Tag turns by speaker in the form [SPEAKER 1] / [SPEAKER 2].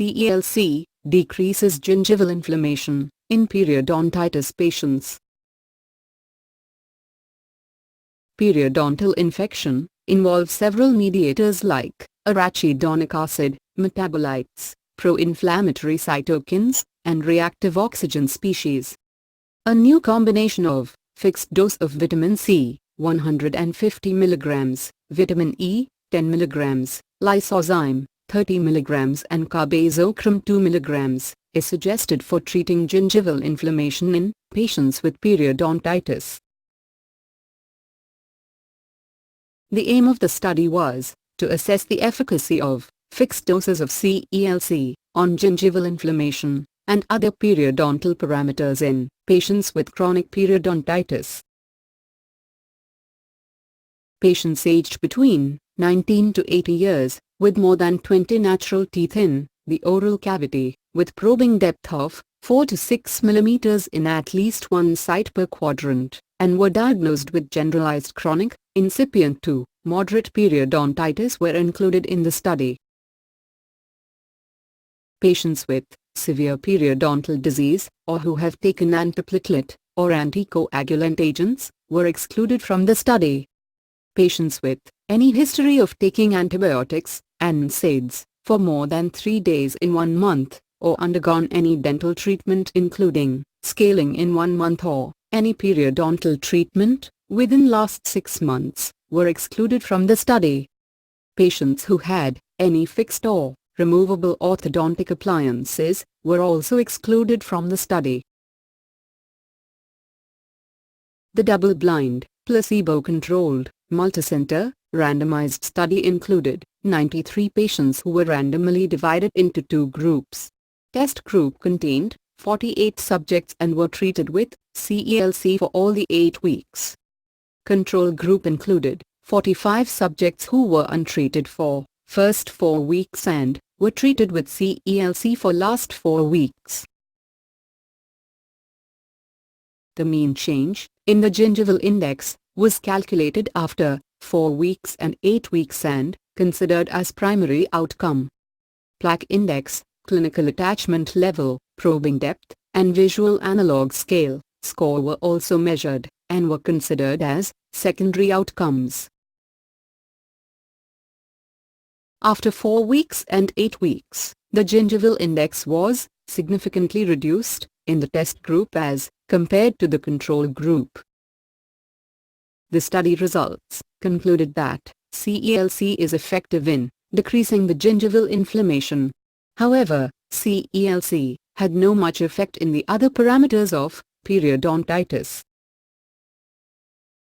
[SPEAKER 1] CELC, decreases gingival inflammation in periodontitis patients. Periodontal infection involves several mediators like arachidonic acid, metabolites, pro-inflammatory cytokines, and reactive oxygen species. A new combination of fixed dose of vitamin C, 150 mg, vitamin E, 10 mg, lysozyme, 30 mg, and carbazochrome 2 mg, is suggested for treating gingival inflammation in patients with periodontitis. The aim of the study was to assess the efficacy of fixed doses of CELC on gingival inflammation and other periodontal parameters in patients with chronic periodontitis. Patients aged between 19 to 80 years, with more than 20 natural teeth in the oral cavity, with probing depth of 4 to 6 mm in at least one site per quadrant, and were diagnosed with generalized chronic, incipient to moderate periodontitis were included in the study. Patients with severe periodontal disease, or who have taken antiplatelet or anticoagulant agents, were excluded from the study. Patients with any history of taking antibiotics, NSAIDs, for more than 3 days in 1 month, or undergone any dental treatment including scaling in 1 month or any periodontal treatment within last 6 months, were excluded from the study. Patients who had any fixed or removable orthodontic appliances were also excluded from the study. The double-blind, placebo-controlled, multicenter, randomized study included 93 patients who were randomly divided into 2 groups. Test group contained 48 subjects and were treated with CELC for all the 8 weeks. Control group included 45 subjects who were untreated for first 4 weeks and were treated with CELC for last 4 weeks. The mean change in the gingival index was calculated after 4 weeks and 8 weeks and considered as primary outcome. Plaque index, clinical attachment level, probing depth, and visual analog scale score were also measured and were considered as secondary outcomes. After 4 weeks and 8 weeks, the gingival index was significantly reduced in the test group as compared to the control group. The study results concluded that CELC is effective in decreasing the gingival inflammation. However, CELC had no much effect in the other parameters of periodontitis.